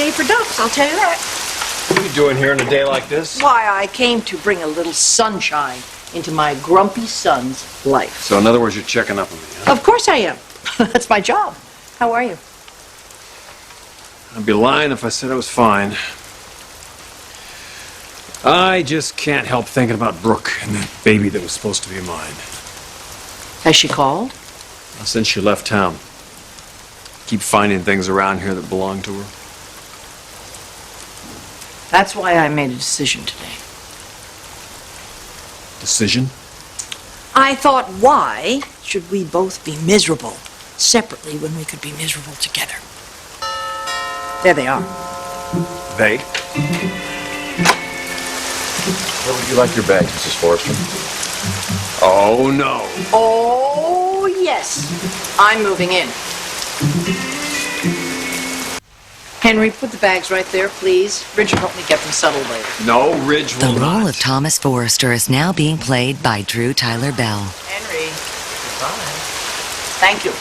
day for ducks, I'll tell you that. What are you doing here on a day like this? Why, I came to bring a little sunshine into my grumpy son's life. So in other words, you're checking up on me, huh? Of course I am. That's my job. How are you? I'd be lying if I said I was fine. I just can't help thinking about Brooke and that baby that was supposed to be mine. Has she called? Since she left town. Keep finding things around here that belong to her. That's why I made a decision today. Decision? I thought, why should we both be miserable separately when we could be miserable together? There they are. They? Where would you like your bags, Mrs. Forrester? Oh, no. Oh, yes. I'm moving in. Henry, put the bags right there, please. Bridget, help me get them settled later. No, Ridge will The role not. of Thomas Forrester is now being played by Drew Tyler Bell. Henry, goodbye. Thank you.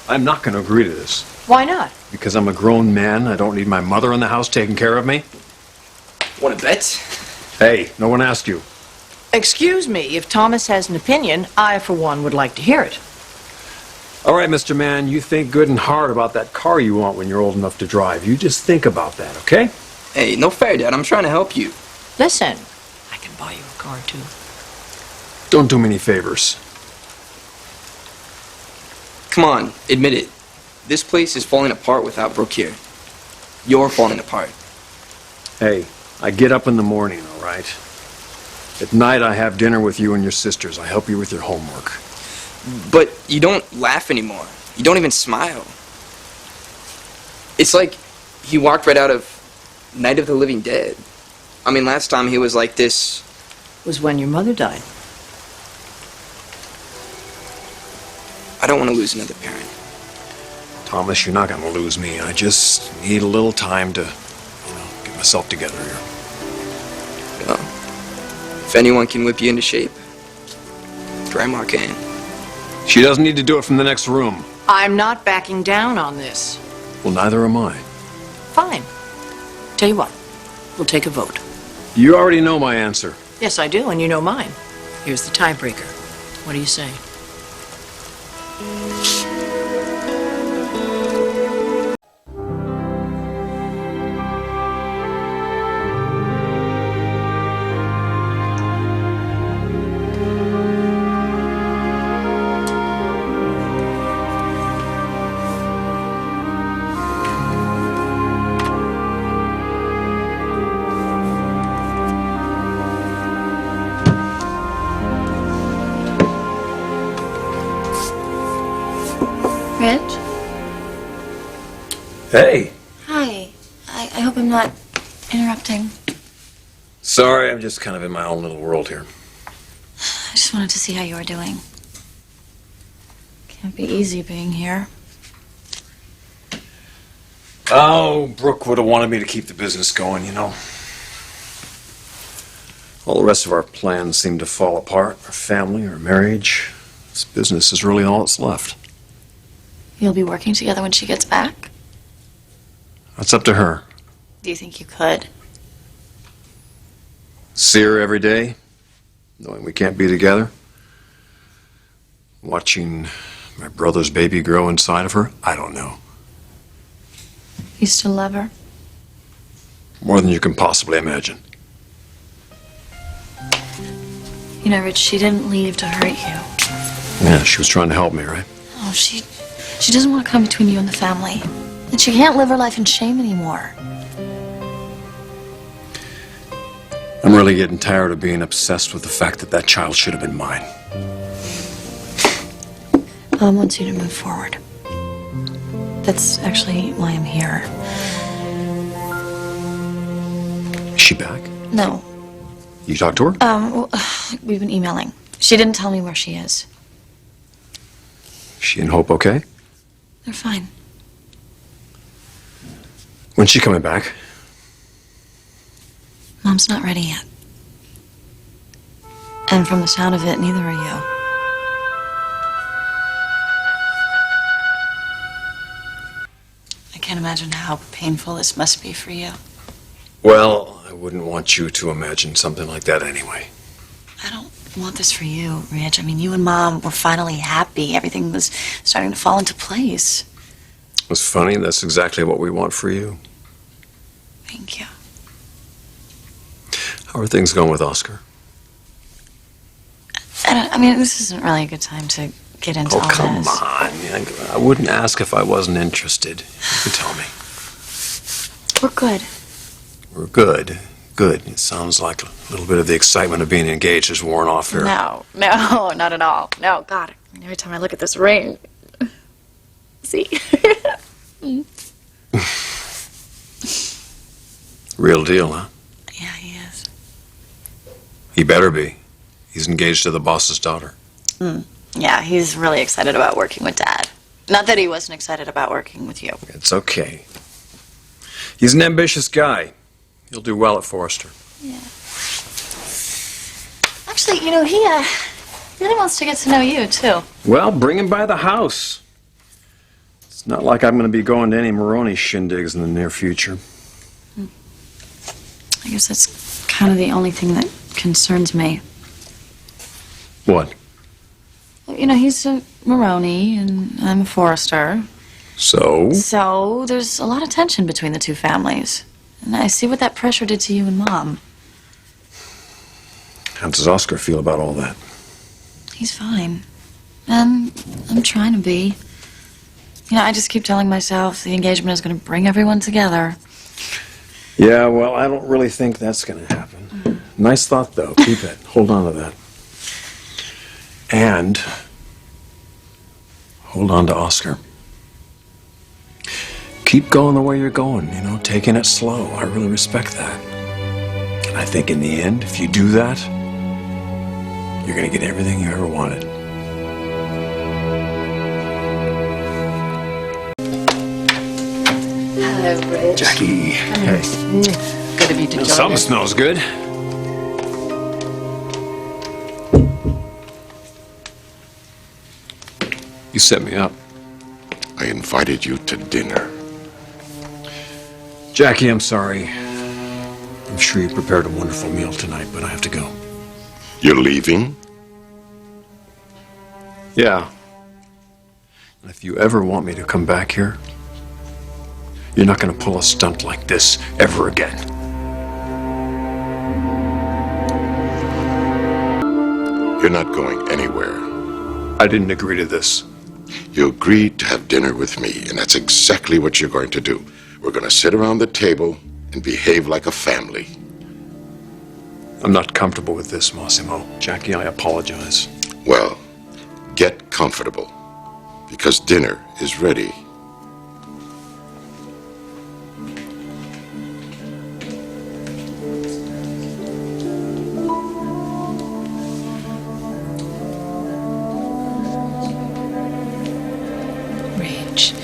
I'm not going to agree to this. Why not? Because I'm a grown man. I don't need my mother in the house taking care of me. Want to bet? Hey, no one asked you. Excuse me, if Thomas has an opinion, I, for one, would like to hear it. All right, Mr. Man, you think good and hard about that car you want when you're old enough to drive. You just think about that, okay? Hey, no fair, Dad. I'm trying to help you. Listen, I can buy you a car, too. Don't do me any favors. Come on, admit it. This place is falling apart without Brooke here. You're falling apart. Hey, I get up in the morning, all right? At night, I have dinner with you and your sisters. I help you with your homework. But you don't laugh anymore. You don't even smile. It's like he walked right out of Night of the Living Dead. I mean, last time he was like this. Was when your mother died. I don't want to lose another parent. Thomas, you're not going to lose me. I just need a little time to, get myself together here. Well, if anyone can whip you into shape, Grandma can. She doesn't need to do it from the next room. I'm not backing down on this. Well, neither am I. Fine. Tell you what, we'll take a vote. You already know my answer. Yes, I do, and you know mine. Here's the tiebreaker. What do you say? Rich? Hey. Hi. I hope I'm not interrupting. Sorry, I'm just kind of in my own little world here. I just wanted to see how you were doing. Can't be easy being here. Oh, Brooke would have wanted me to keep the business going, All the rest of our plans seem to fall apart. Our family, our marriage. This business is really all that's left. You'll be working together when she gets back? That's up to her. Do you think you could? See her every day, knowing we can't be together. Watching my brother's baby grow inside of her, I don't know. You still love her? More than you can possibly imagine. You know, Rich, she didn't leave to hurt you. Yeah, she was trying to help me, right? Oh, she doesn't want to come between you and the family. And she can't live her life in shame anymore. I'm really getting tired of being obsessed with the fact that that child should have been mine. Mom wants you to move forward. That's actually why I'm here. Is she back? No. You talked to her? Well, we've been emailing. She didn't tell me where she is. She and Hope okay? They're fine. When's she coming back? Mom's not ready yet. And from the sound of it, neither are you. imagine how painful this must be for you. Well, I wouldn't want you to imagine something like that anyway. I don't want this for you, Rich. I mean, you and Mom were finally happy. Everything was starting to fall into place. It's funny, that's exactly what we want for you. Thank you. How are things going with Oscar? I mean, this isn't really a good time to get into all Oh, come this. on. I wouldn't ask if I wasn't interested. You can tell me. We're good. We're good. Good. It sounds like a little bit of the excitement of being engaged has worn off here. No, not at all. No, God. I mean, every time I look at this ring. See? Real deal, huh? Yeah, he is. He better be. He's engaged to the boss's daughter. Yeah, he's really excited about working with Dad. Not that he wasn't excited about working with you. It's okay. He's an ambitious guy. He'll do well at Forrester. Yeah. Actually, you know, he really wants to get to know you, too. Well, bring him by the house. It's not like I'm going to be going to any Maroney shindigs in the near future. I guess that's kind of the only thing that concerns me. What? You know, he's a Maroney, and I'm a Forrester. So? So there's a lot of tension between the two families. And I see what that pressure did to you and Mom. How does Oscar feel about all that? He's fine. And I'm trying to be. You know, I just keep telling myself the engagement is going to bring everyone together. Yeah, well, I don't really think that's going to happen. Nice thought, though. Keep it. Hold on to that. And hold on to Oscar. Keep going the way you're going, you know, taking it slow. I really respect that. And I think in the end, if you do that, you're going to get everything you ever wanted. Hello, Rich. Jackie. Hey. Good of you to join Something us. smells good. You set me up. I invited you to dinner. Jackie, I'm sorry. I'm sure you prepared a wonderful meal tonight, but I have to go. You're leaving? Yeah. And if you ever want me to come back here, you're not going to pull a stunt like this ever again. You're not going anywhere. I didn't agree to this. You agreed to have dinner with me, and that's exactly what you're going to do. We're going to sit around the table and behave like a family. I'm not comfortable with this, Massimo. Jackie, I apologize. Well, get comfortable, because dinner is ready. Rich,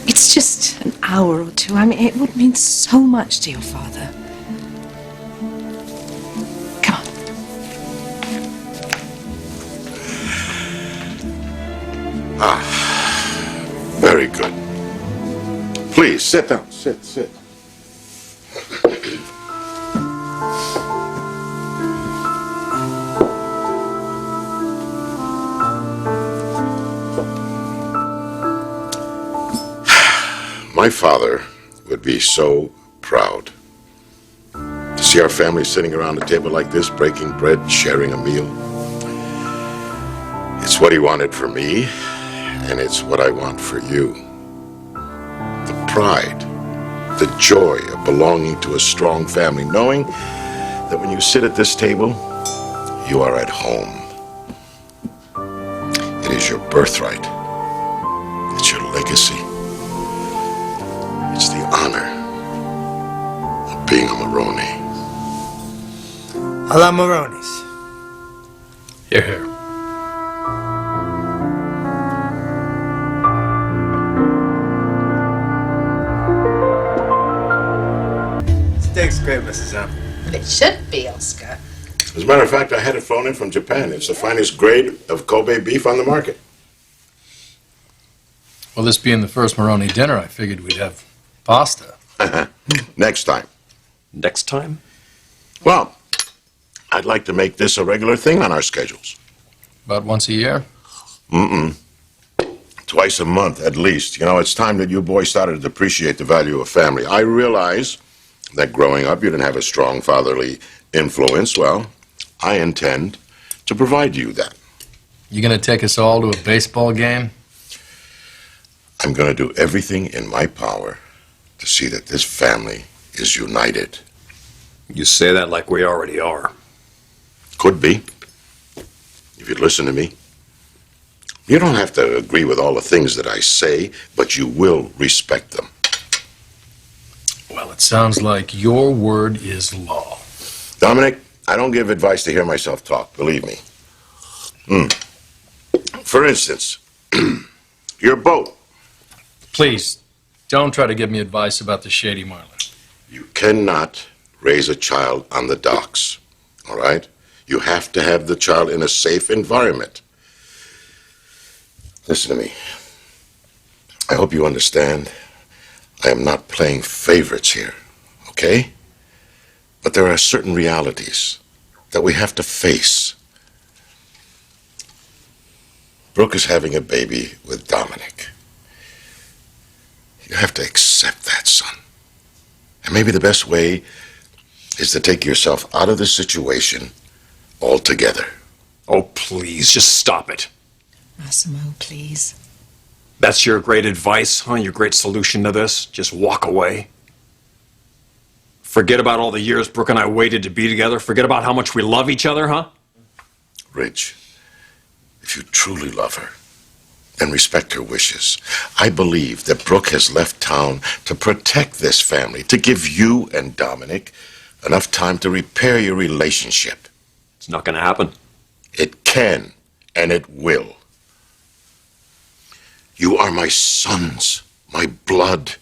it's just an hour or two. I mean, it would mean so much to your father. Come on. Very good. Please, sit down. Sit. My father would be so proud to see our family sitting around a table like this, breaking bread, sharing a meal. It's what he wanted for me, and it's what I want for you. The pride, the joy of belonging to a strong family, knowing that when you sit at this table, you are at home. It is your birthright. It's your legacy. It's the honor of being a Maroney. A la Maroney's. Here. Steak's great, Mrs. M. It should be, Oscar. As a matter of fact, I had it flown in from Japan. It's the finest grade of Kobe beef on the market. Well, this being the first Maroney dinner, I figured we'd have Pasta. Next time. Next time? Well, I'd like to make this a regular thing on our schedules. About once a year? Twice a month, at least. You know, it's time that you boys started to appreciate the value of family. I realize that growing up you didn't have a strong fatherly influence. Well, I intend to provide you that. You gonna take us all to a baseball game? I'm going to do everything in my power to see that this family is united. You say that like we already are. Could be, if you'd listen to me. You don't have to agree with all the things that I say, but you will respect them. Well, it sounds like your word is law. Dominic, I don't give advice to hear myself talk, believe me. For instance, your boat. Please, don't try to give me advice about the Shady Marlin. You cannot raise a child on the docks, all right? You have to have the child in a safe environment. Listen to me. I hope you understand. I am not playing favorites here, okay? But there are certain realities that we have to face. Brooke is having a baby with Dominic. You have to accept that, son. And maybe the best way is to take yourself out of the situation altogether. Oh, please, just stop it. Massimo, please. That's your great advice, huh? Your great solution to this? Just walk away? Forget about all the years Brooke and I waited to be together? Forget about how much we love each other, huh? Rich, if you truly love her, then respect her wishes. I believe that Brooke has left town to protect this family, to give you and Dominic enough time to repair your relationship. It's not going to happen. It can, and it will. You are my sons, my blood,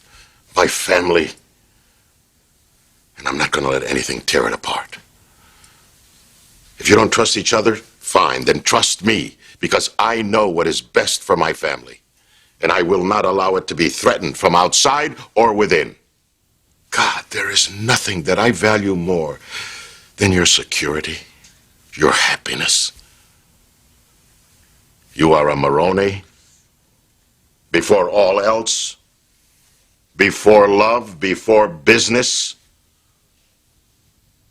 my family. And I'm not going to let anything tear it apart. If you don't trust each other, fine, then trust me, because I know what is best for my family. And I will not allow it to be threatened from outside or within. God, there is nothing that I value more than your security, your happiness. You are a Moroni. Before all else, before love, before business,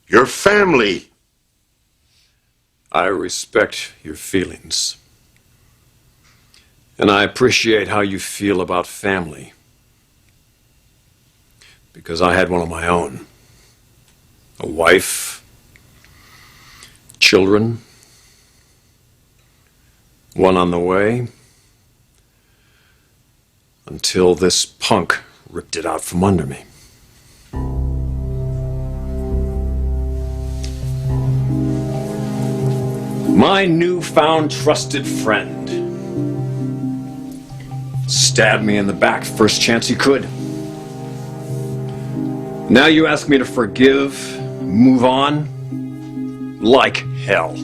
your family. I respect your feelings. And I appreciate how you feel about family. Because I had one of my own. A wife, children, one on the way, until this punk ripped it out from under me. My newfound trusted friend stabbed me in the back first chance he could. Now you ask me to forgive, move on? Like hell.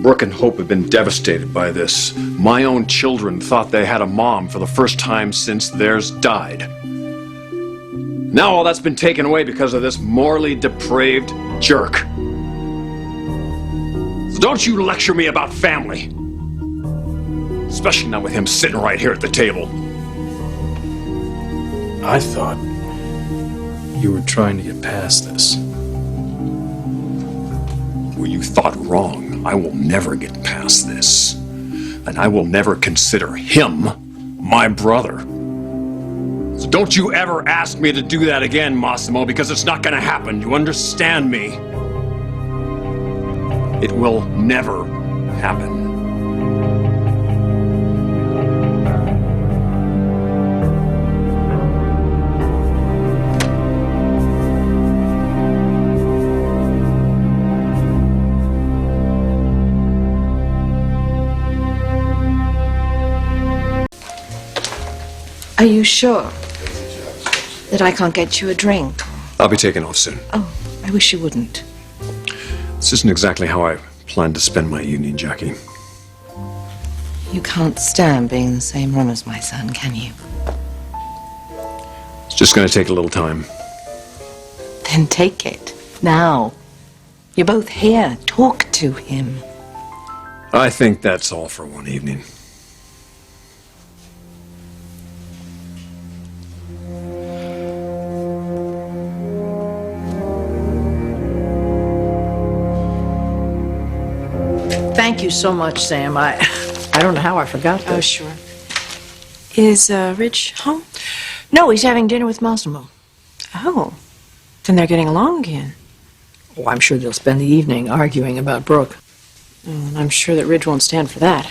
Brooke and Hope have been devastated by this. My own children thought they had a mom for the first time since theirs died. Now all that's been taken away because of this morally depraved jerk. So don't you lecture me about family. Especially not with him sitting right here at the table. I thought you were trying to get past this. Well, you thought wrong. I will never get past this. And I will never consider him my brother. So don't you ever ask me to do that again, Massimo, because it's not gonna happen. You understand me? It will never happen. Are you sure that I can't get you a drink? I'll be taking off soon. Oh, I wish you wouldn't. This isn't exactly how I planned to spend my evening, Jackie. You can't stand being in the same room as my son, can you? just going to take a little time. Then take it. Now. You're both here. Talk to him. I think that's all for one evening. Thank you so much, Sam. I don't know how I forgot that. Oh, sure. Is Rich home? No, he's having dinner with Massimo. Oh, then they're getting along again. Oh, I'm sure they'll spend the evening arguing about Brooke. Oh, and I'm sure that Ridge won't stand for that.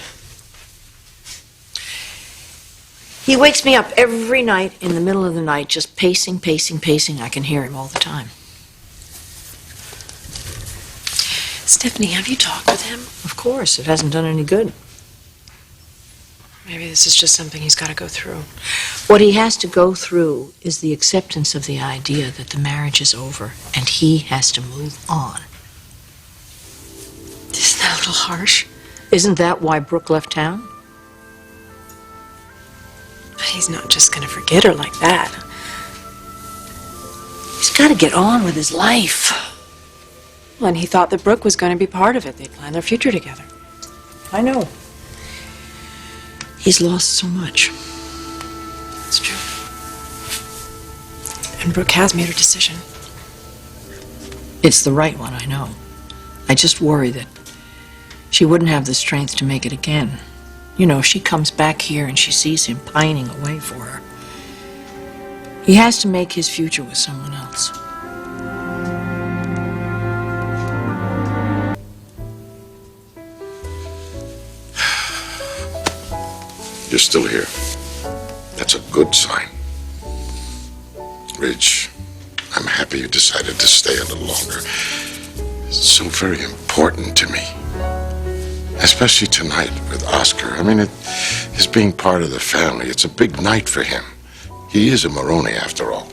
He wakes me up every night in the middle of the night, just pacing, pacing, pacing. I can hear him all the time. Stephanie, have you talked with him? Of course, it hasn't done any good. Maybe this is just something he's got to go through. What he has to go through is the acceptance of the idea that the marriage is over and he has to move on. Isn't that a little harsh? Isn't that why Brooke left town? But he's not just going to forget her like that. He's got to get on with his life. Well, and he thought that Brooke was going to be part of it. They'd plan their future together. I know. He's lost so much. It's true. And Brooke has made her decision. It's the right one, I know. I just worry that she wouldn't have the strength to make it again. You know, she comes back here and she sees him pining away for her. He has to make his future with someone else. You're still here. That's a good sign. Ridge, I'm happy you decided to stay a little longer. It's so very important to me. Especially tonight with Oscar. I mean, his being part of the family, it's a big night for him. He is a Maroney, after all.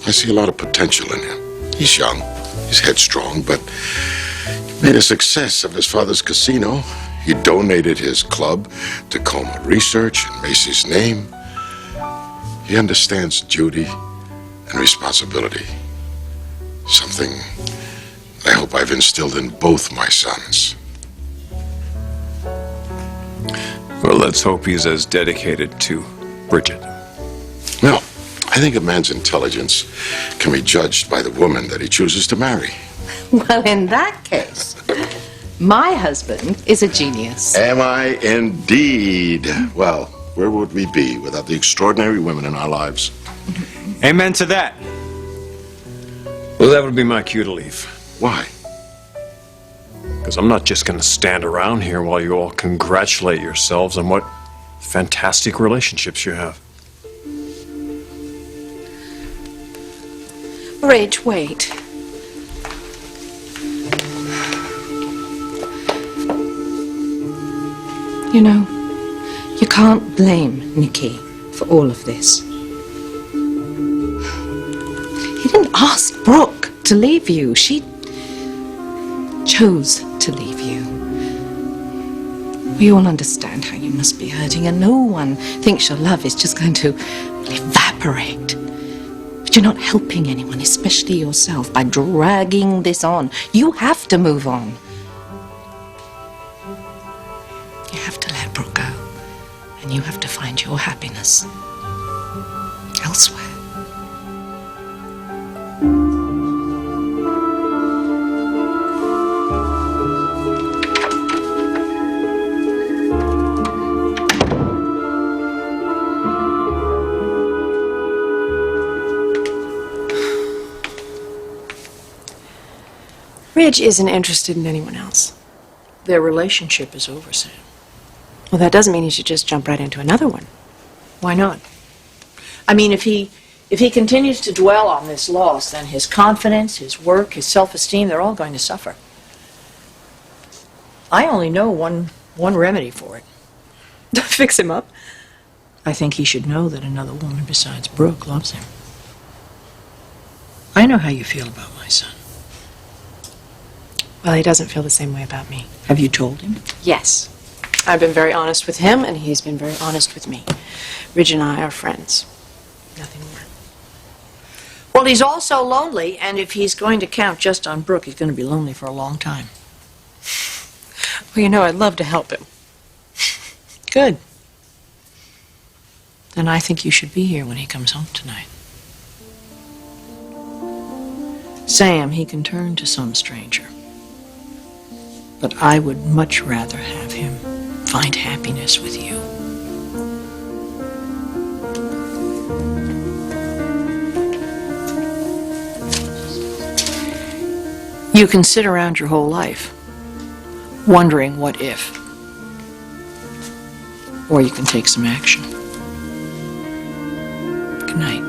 I see a lot of potential in him. He's young, he's headstrong, but he made a success of his father's casino. He donated his club to Coma Research in Macy's name. He understands duty and responsibility. Something I hope I've instilled in both my sons. Well, let's hope he's as dedicated to Bridget. No, I think a man's intelligence can be judged by the woman that he chooses to marry. Well, in that case, my husband is a genius. Am I indeed? Well, where would we be without the extraordinary women in our lives? Amen to that. Well, that would be my cue to leave. Why? Because I'm not just going to stand around here while you all congratulate yourselves on what fantastic relationships you have. Ridge, wait. You know, you can't blame Nikki for all of this. He didn't ask Brooke to leave you. She chose to leave you. We all understand how you must be hurting, and no one thinks your love is just going to evaporate. But you're not helping anyone, especially yourself, by dragging this on. You have to move on. You have to let Brooke go, and you have to find your happiness elsewhere. Ridge isn't interested in anyone else. Their relationship is over, Sam. Well, that doesn't mean he should just jump right into another one. Why not? I mean, if he continues to dwell on this loss, then his confidence, his work, his self-esteem, they're all going to suffer. I only know one remedy for it. Fix him up. I think he should know that another woman besides Brooke loves him. I know how you feel about my son. Well, he doesn't feel the same way about me. Have you told him? Yes. I've been very honest with him, and he's been very honest with me. Ridge and I are friends. Nothing more. Well, he's also lonely, and if he's going to count just on Brooke, he's going to be lonely for a long time. Well, you know, I'd love to help him. Good. Then I think you should be here when he comes home tonight. Sam, he can turn to some stranger. But I would much rather have him find happiness with you. You can sit around your whole life wondering what if. Or you can take some action. Good night.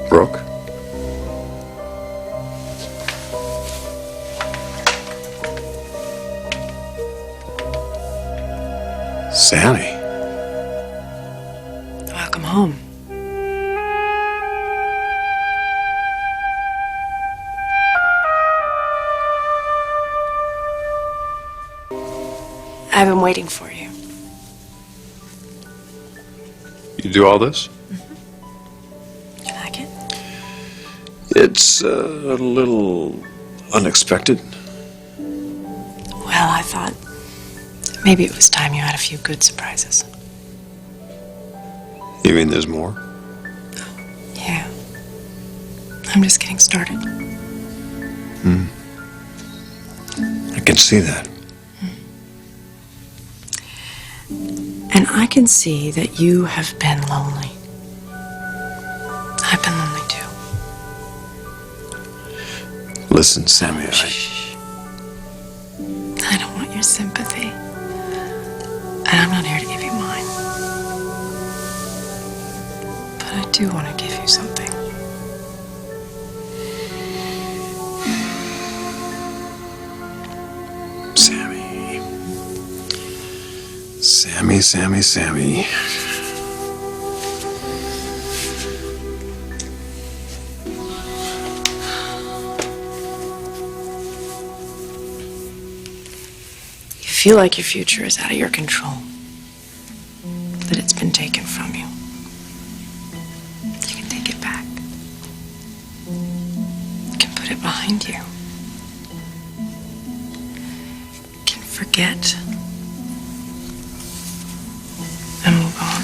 Brooke? Sammy. Welcome home. I've been waiting for you. You do all this? You like it? It's a little unexpected. Well, I thought maybe it was time you had a few good surprises. You mean there's more? Yeah. I'm just getting started. I can see that. And I can see that you have been lonely. I've been lonely too. Listen, Sammy, I don't want your sympathy. And I'm not here to give you mine. But I do want to give you something. Sammy. You feel like your future is out of your control. That it's been taken from you. You can take it back. You can put it behind you. You can forget. And move on.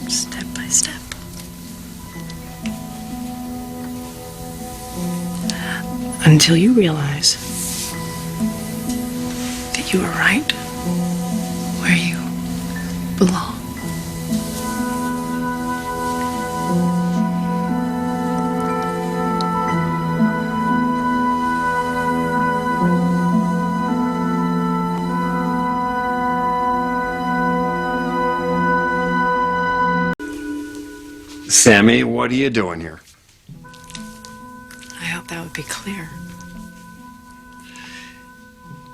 Step by step. Until you realize that you are right where you belong. Sammy, what are you doing here? I hope that would be clear.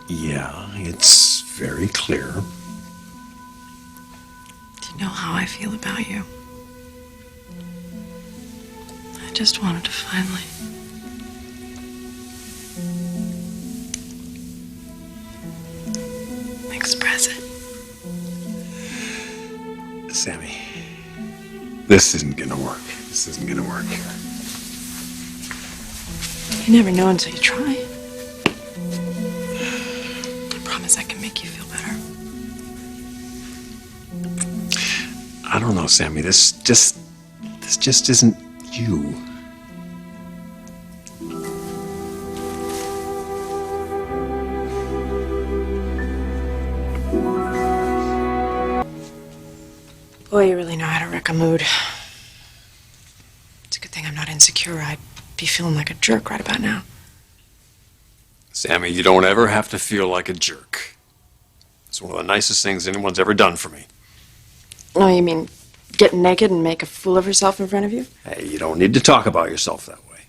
Yeah, it's very clear. Do you know how I feel about you? I just wanted to finally express it. Sammy, this isn't gonna work. This isn't gonna work. You never know until you try. I promise I can make you feel better. I don't know, Sammy. This just isn't you. Boy, you really know how to wreck a mood. It's a good thing I'm not insecure. I'd be feeling like a jerk right about now. Sammy, you don't ever have to feel like a jerk. It's one of the nicest things anyone's ever done for me. Oh, you mean get naked and make a fool of herself in front of you? Hey, you don't need to talk about yourself that way.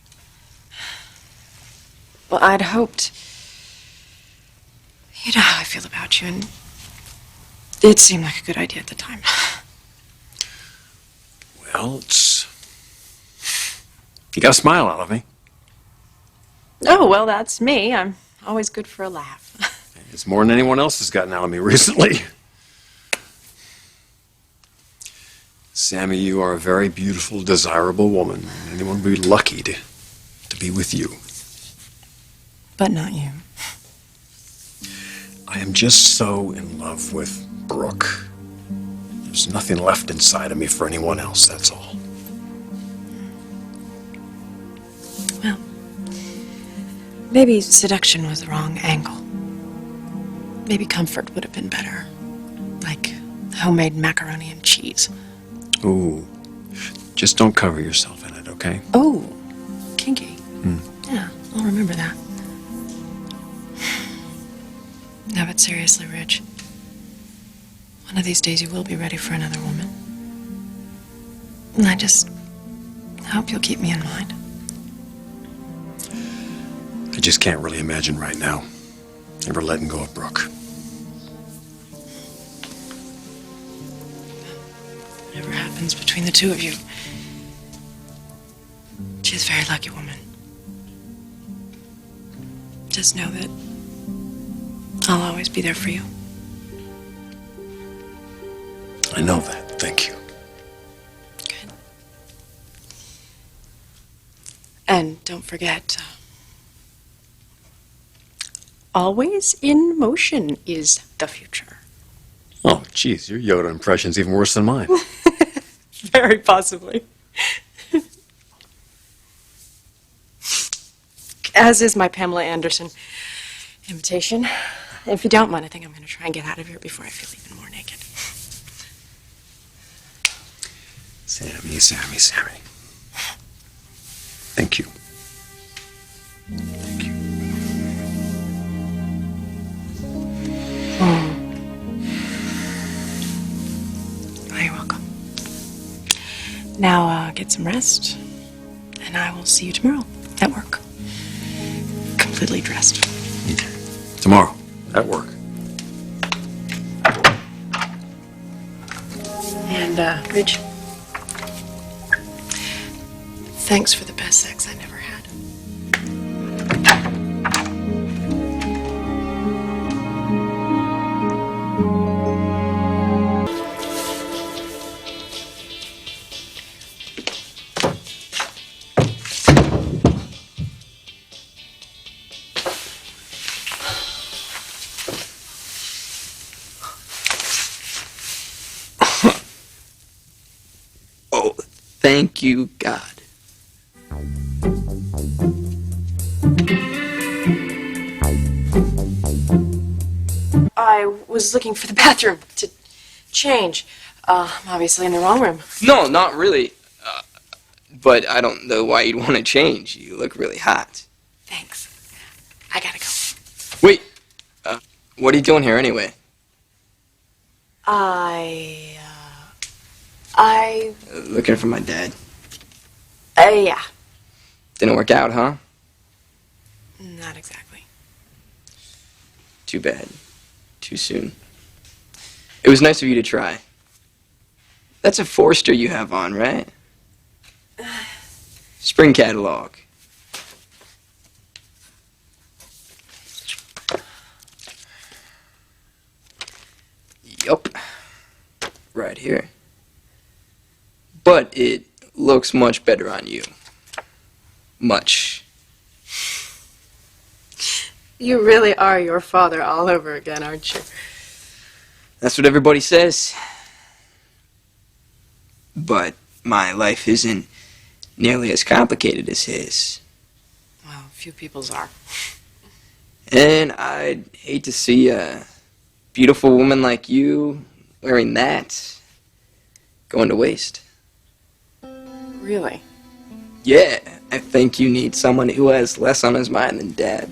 Well, I'd hoped You know how I feel about you, and it seemed like a good idea at the time. Well, you got a smile out of me. Oh, well, that's me. I'm always good for a laugh. It's more than anyone else has gotten out of me recently. Sammy, you are a very beautiful, desirable woman. Anyone would be lucky to be with you. But not you. I am just so in love with Brooke. There's nothing left inside of me for anyone else, that's all. Well, maybe seduction was the wrong angle. Maybe comfort would have been better. Like homemade macaroni and cheese. Ooh. Just don't cover yourself in it, okay? Oh, kinky. Yeah, I'll remember that. No, but seriously, Rich. One of these days you will be ready for another woman. And I just hope you'll keep me in mind. I just can't really imagine right now ever letting go of Brooke. Whatever happens between the two of you, she's a very lucky woman. Just know that I'll always be there for you. I know that. Thank you. Good. And don't forget, always in motion is the future. Oh, geez, your Yoda impression's even worse than mine. Very possibly. As is my Pamela Anderson invitation. If you don't mind, I think I'm going to try and get out of here before I feel even more naked. Sammy, Sammy, Sammy. Thank you. Thank you. Oh, you're welcome. Now, get some rest, and I will see you tomorrow at work. Completely dressed. Tomorrow, at work. And, Rich, thanks for the best sex I never had. Oh, thank you, God. I was looking for the bathroom to change. I'm obviously in the wrong room. No, not really. But I don't know why you'd want to change. You look really hot. Thanks. I gotta go. Wait, what are you doing here anyway? I Looking for my dad. yeah. Didn't work out, huh? Not exactly. Too bad. Too soon. It was nice of you to try. That's a Forster you have on, right? Spring catalog. Yup. Right here. But it looks much better on you. Much. You really are your father all over again, aren't you? That's what everybody says. But my life isn't nearly as complicated as his. Well, few people's are. And I'd hate to see a beautiful woman like you wearing that going to waste. Really? Yeah, I think you need someone who has less on his mind than Dad.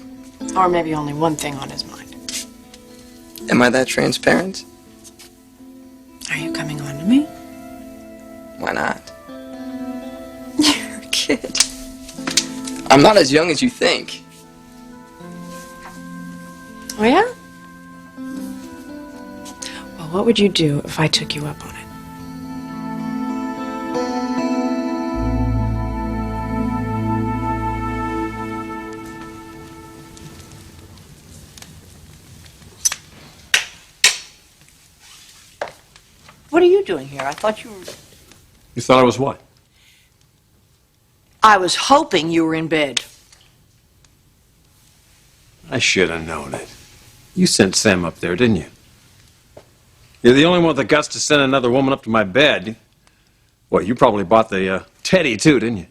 Or maybe only one thing on his mind. Am I that transparent? Are you coming on to me? Why not? You're a kid. I'm not as young as you think. Oh, yeah? What would you do if I took you up on it? What are you doing here? I thought you were... You thought I was what? I was hoping you were in bed. I should have known it. You sent Sam up there, didn't you? You're the only one with the guts to send another woman up to my bed. Well, you probably bought the teddy too, didn't you?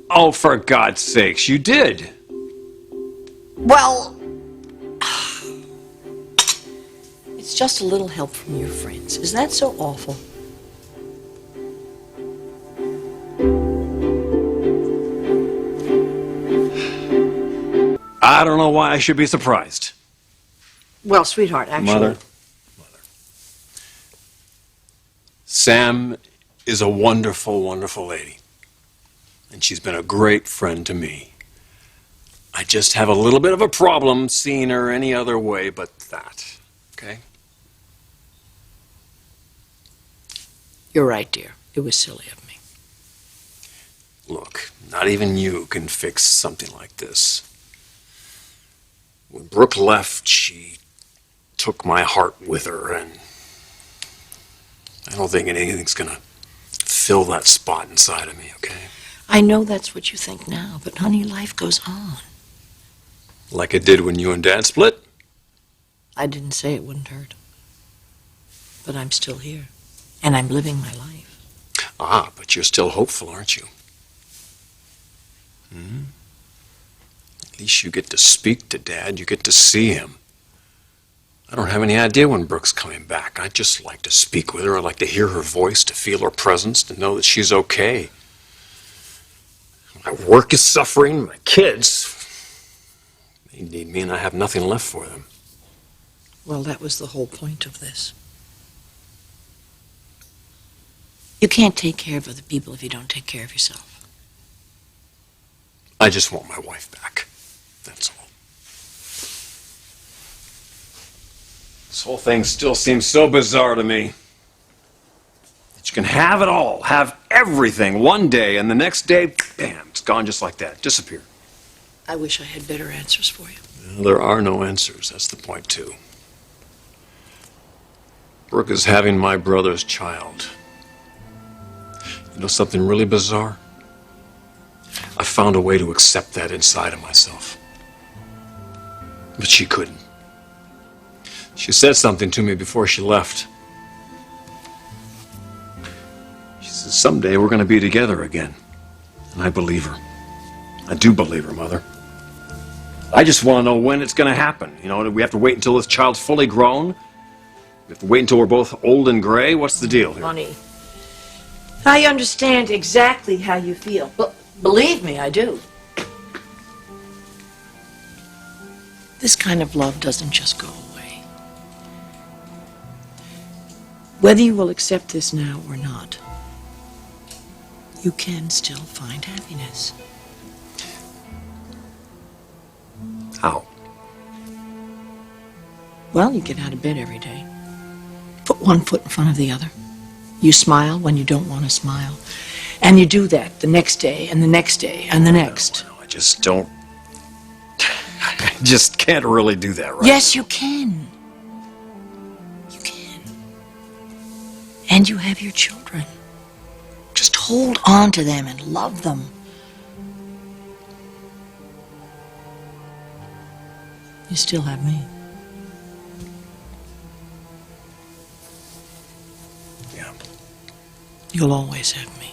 Oh, for God's sakes, you did. Well, it's just a little help from your friends. Is that so awful? I don't know why I should be surprised. Well, sweetheart, actually... Mother. Sam is a wonderful, wonderful lady. And she's been a great friend to me. I just have a little bit of a problem seeing her any other way but that. Okay? You're right, dear. It was silly of me. Look, not even you can fix something like this. When Brooke left, she took my heart with her, and I don't think anything's gonna fill that spot inside of me, okay? I know that's what you think now, but honey, life goes on. Like it did when you and Dad split? I didn't say it wouldn't hurt. But I'm still here, and I'm living my life. Ah, but you're still hopeful, aren't you? At least you get to speak to Dad. You get to see him. I don't have any idea when Brooke's coming back. I'd just like to speak with her. I'd like to hear her voice, to feel her presence, to know that she's okay. My work is suffering. My kids, they need me, and I have nothing left for them. Well, that was the whole point of this. You can't take care of other people if you don't take care of yourself. I just want my wife back. That's all. This whole thing still seems so bizarre to me. That you can have it all, have everything one day, and the next day, bam, it's gone just like that, disappeared. I wish I had better answers for you. Well, there are no answers, that's the point, too. Brooke is having my brother's child. You know something really bizarre? I found a way to accept that inside of myself. But she couldn't. She said something to me before she left. She said, someday we're going to be together again. And I believe her. I do believe her, Mother. I just want to know when it's going to happen. You know, do we have to wait until this child's fully grown? We have to wait until we're both old and gray? What's the deal here? Honey, I understand exactly how you feel. But believe me, I do. This kind of love doesn't just go away. Whether you will accept this now or not, you can still find happiness. How? Well, you get out of bed every day. Put one foot in front of the other. You smile when you don't want to smile. And you do that the next day, and the next day, and the next. No, I just don't... I just can't really do that right Yes, you can. You can. And you have your children. Just hold on to them and love them. You still have me. Yeah. You'll always have me.